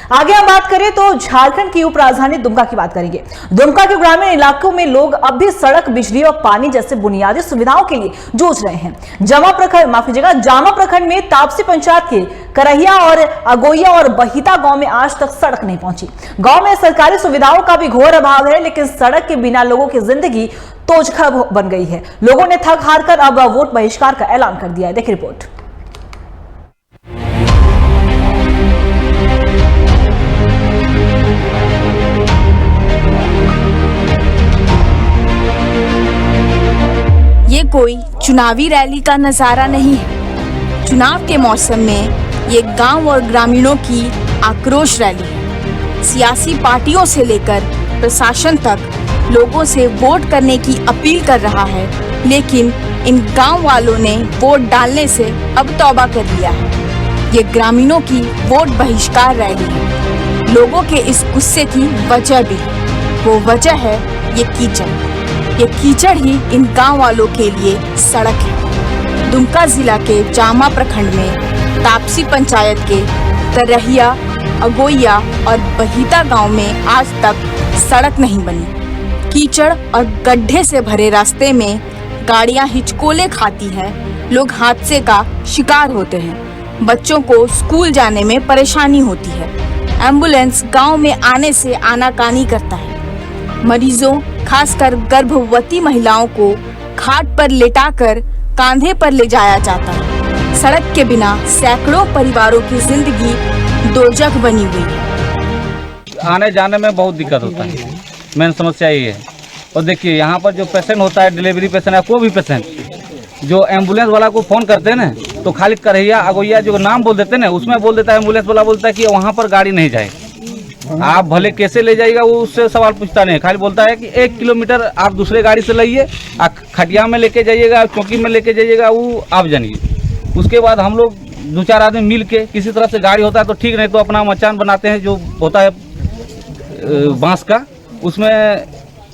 आगे हम बात करें तो झारखंड की उपराजधानी दुमका की बात करेंगे। दुमका के ग्रामीण इलाकों में लोग अब भी सड़क, बिजली और पानी जैसे बुनियादी सुविधाओं के लिए जूझ रहे हैं। जामा प्रखंड में तापसी पंचायत के करहिया और अगोइया और बहिता गांव में आज तक सड़क नहीं पहुंची। गांव में सरकारी सुविधाओं का भी घोर अभाव है, लेकिन सड़क के बिना लोगों की जिंदगी तोजखा बन गई है। लोगों ने थक हार कर अब वोट बहिष्कार का ऐलान कर दिया है। देखिए रिपोर्ट। ये कोई चुनावी रैली का नजारा नहीं है। चुनाव के मौसम में ये गांव और ग्रामीणों की आक्रोश रैली है। सियासी पार्टियों से लेकर प्रशासन तक लोगों से वोट करने की अपील कर रहा है, लेकिन इन गांव वालों ने वोट डालने से अब तौबा कर लिया है। ये ग्रामीणों की वोट बहिष्कार रैली है। लोगों के इस गुस्से की वजह भी, वो वजह है ये कीचड़। ये कीचड़ ही इन गांव वालों के लिए सड़क है। दुमका जिला के जामा प्रखंड में तापसी पंचायत के करहिया, अगोइया और बहिता गांव में आज तक सड़क नहीं बनी। कीचड़ और गड्ढे से भरे रास्ते में गाड़ियां हिचकोले खाती हैं, लोग हादसे का शिकार होते हैं, बच्चों को स्कूल जाने में परेशानी होती है, एम्बुलेंस गांव में आने से आनाकानी करता है, मरीजों खासकर गर्भवती महिलाओं को खाट पर लेटाकर कांधे पर ले जाया जाता है। सड़क के बिना सैकड़ों परिवारों की जिंदगी दोजख बनी हुई है। आने जाने में बहुत दिक्कत होता है, मेन समस्या ये है। और देखिए यहाँ पर जो पेशेंट होता है, डिलीवरी पेशेंट है, कोई भी पेशेंट, जो एम्बुलेंस वाला को फ़ोन करते हैं ना, तो खाली करहिया अगोइया जो नाम बोल देते हैं ना, उसमें बोल देता है एम्बुलेंस वाला, बोलता है कि वहाँ पर गाड़ी नहीं जाए। आप भले कैसे ले जाइएगा वो उससे सवाल पूछता नहीं, खाली बोलता है कि 1 किलोमीटर आप दूसरे गाड़ी से लाइए, आप खटिया में लेके जाइएगा, चौकी में लेके जाइएगा, वो आप जानिए। उसके बाद हम लोग 2-4 आदमी मिल के किसी तरह से गाड़ी होता है तो ठीक, नहीं तो अपना मचान बनाते हैं जो होता है बांस का,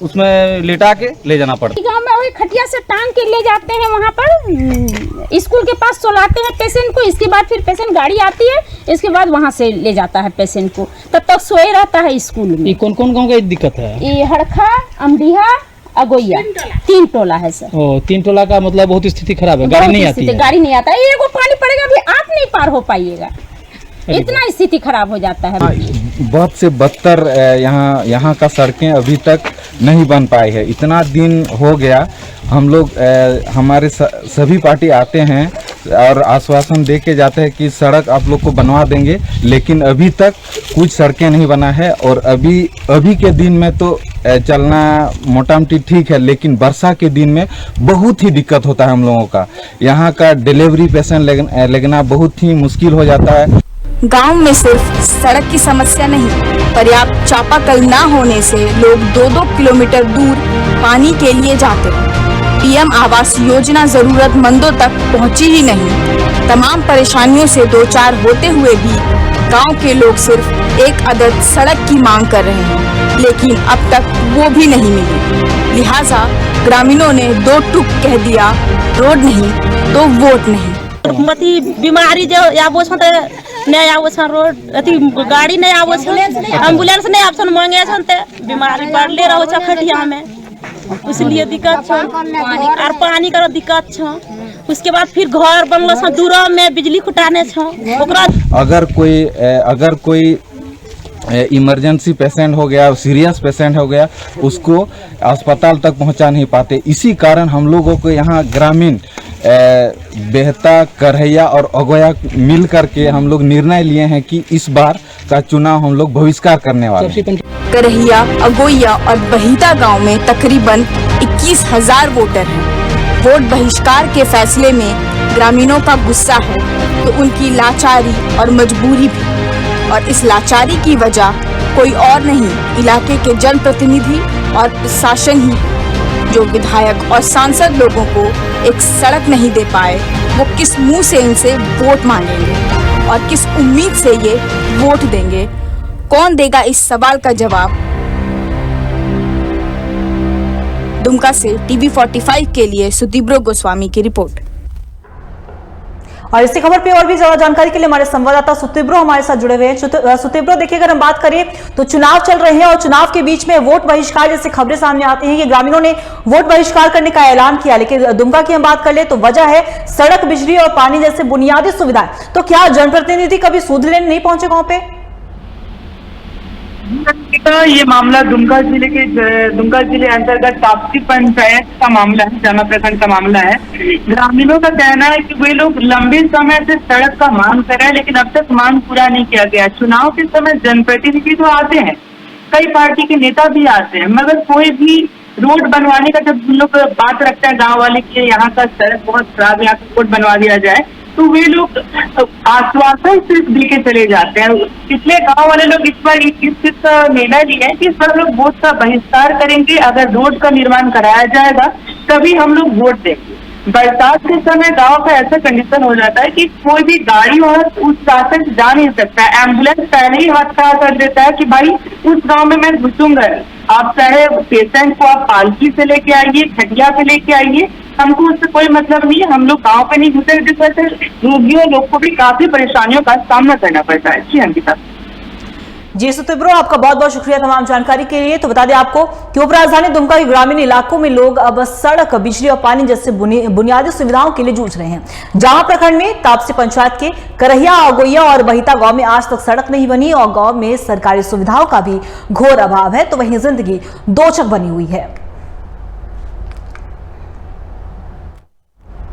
उसमें लेटा के ले जाना पड़ता है। गाँव में वही खटिया से टांग के ले जाते हैं, वहाँ पर स्कूल के पास सोलाते हैं पेशेंट को। इसके बाद फिर पेशेंट गाड़ी आती है, इसके बाद वहाँ से ले जाता है पेशेंट को, तब तक सोए रहता है स्कूल में। ये कौन कौन गाँव का दिक्कत है? ये हड़खा, अमडीहा, अगोइया, 3 टोला है सर। 3 टोला का मतलब बहुत स्थिति खराब है, गाड़ी नहीं आती है। गाड़ी नहीं आता है, एगो पानी पड़ेगा अभी आप नहीं पार हो पाइएगा, इतना स्थिति खराब हो जाता है। बहुत से बदतर यहाँ का सड़कें अभी तक नहीं बन पाई है। इतना दिन हो गया, हम लोग हमारे सभी पार्टी आते हैं और आश्वासन दे के जाते हैं कि सड़क आप लोग को बनवा देंगे, लेकिन अभी तक कुछ सड़कें नहीं बना है। और अभी के दिन में तो चलना मोटा मोटी ठीक है, लेकिन वर्षा के दिन में बहुत ही दिक्कत होता है हम लोगों का। यहाँ का डिलीवरी पेशेंट लगना बहुत ही मुश्किल हो जाता है। गांव में सिर्फ सड़क की समस्या नहीं, पर्याप्त चापाकल न होने से लोग 2-2 किलोमीटर दूर पानी के लिए जाते हैं। पीएम आवास योजना जरूरतमंदों तक पहुंची ही नहीं। तमाम परेशानियों से 2-4 होते हुए भी गांव के लोग सिर्फ एक अदद सड़क की मांग कर रहे हैं, लेकिन अब तक वो भी नहीं मिली। लिहाजा ग्रामीणों ने 2 टूक कह दिया, रोड नहीं तो वोट नहीं। बीमारी जो नहीं आवो छन, रोड अथी गाड़ी नहीं आवो छन, एम्बुलेंस नहीं आवसन, मांगे छन ते बीमारी बढ़ले रहो छ खटिया में, इसलिए दिक्कत छ। और पानी का दिक्कत छ। उसके बाद फिर घर बनलो छ दूर में, बिजली खुटाने छ ओकरा। अगर कोई इमरजेंसी पेशेंट हो गया, सीरियस पेशेंट हो गया, उसको अस्पताल तक पहुंचा नहीं पाते। इसी कारण हम लोगों को यहाँ ग्रामीण बेहता, करहिया और अगोया मिल करके हम लोग निर्णय लिए हैं कि इस बार का चुनाव हम लोग बहिष्कार करने वाले हैं। करहिया, अगोइया और बहिता गांव में तकरीबन 21,000 वोटर हैं। वोट बहिष्कार के फैसले में ग्रामीणों का गुस्सा है तो उनकी लाचारी और मजबूरी भी। और इस लाचारी की वजह कोई और नहीं, इलाके के जनप्रतिनिधि और प्रशासन ही, जो विधायक और सांसद लोगों को एक सड़क नहीं दे पाए। वो किस मुंह से इनसे वोट मांगेंगे और किस उम्मीद से ये वोट देंगे? कौन देगा इस सवाल का जवाब? दुमका से TV45 के लिए सुदीब्रो गोस्वामी की रिपोर्ट। और इसी खबर पे और भी ज्यादा जानकारी के लिए हमारे संवाददाता सुतिब्रो हमारे साथ जुड़े हुए हैं। सुतिब्रो, देखिए अगर हम बात करें तो चुनाव चल रहे हैं और चुनाव के बीच में वोट बहिष्कार जैसी खबरें सामने आती हैं कि ग्रामीणों ने वोट बहिष्कार करने का ऐलान किया, लेकिन दुमका की हम बात कर ले तो वजह है सड़क, बिजली और पानी जैसे बुनियादी सुविधाएं। तो क्या जनप्रतिनिधि कभी सूद लेने नहीं पहुंचे गाँव पे? ये मामला दुमका जिले अंतर्गत ताप्ती पंचायत का मामला है, जामा प्रखंड का मामला है। ग्रामीणों का कहना है कि वे लोग लंबे समय से सड़क का मांग कर रहे हैं, लेकिन अब तक मांग पूरा नहीं किया गया। चुनाव के समय जनप्रतिनिधि तो आते हैं, कई पार्टी के नेता भी आते हैं, मगर कोई भी रोड बनवाने का जब लोग बात रखते हैं गाँव वाले की यहाँ का सड़क बहुत खराब है, यहाँ का रोड बनवा दिया जाए, तो वे लोग आश्वासन सिर्फ देके चले जाते हैं। इसलिए गांव वाले लोग इस बार इस चीज का निर्णय लिया है कि इस बार लोग वोट का बहिष्कार करेंगे। अगर रोड का निर्माण कराया जाएगा तभी हम लोग वोट देंगे। बरसात के समय गांव का ऐसा कंडीशन हो जाता है कि कोई भी गाड़ी वहां उस रास्ते से जा नहीं सकता। एम्बुलेंस पहले ही हाथ खड़ा कर देता है कि भाई उस गाँव में मैं घुसूंगा, आप चाहे पेशेंट को आप पालकी से लेके आइए, खटिया से लेके आइए, हमको उससे कोई मतलब नहीं है। हम लोग गांव पे नहीं घुसे, जिस वजह से रोगियों लोग को भी काफी परेशानियों का सामना करना पड़ता है। जी अंकिता। जी सुतिब्रो, आपका बहुत बहुत शुक्रिया तमाम जानकारी के लिए। तो बता दें आपको कि उपराजधानी दुमका के ग्रामीण इलाकों में लोग अब सड़क, बिजली और पानी जैसे बुनियादी सुविधाओं के लिए जूझ रहे हैं। जामा प्रखंड में ताप्ती पंचायत के करहिया, अगोइया और बहिता गांव में आज तक सड़क नहीं बनी और गांव में सरकारी सुविधाओं का भी घोर अभाव है, तो वहीं जिंदगी दोचक बनी हुई है।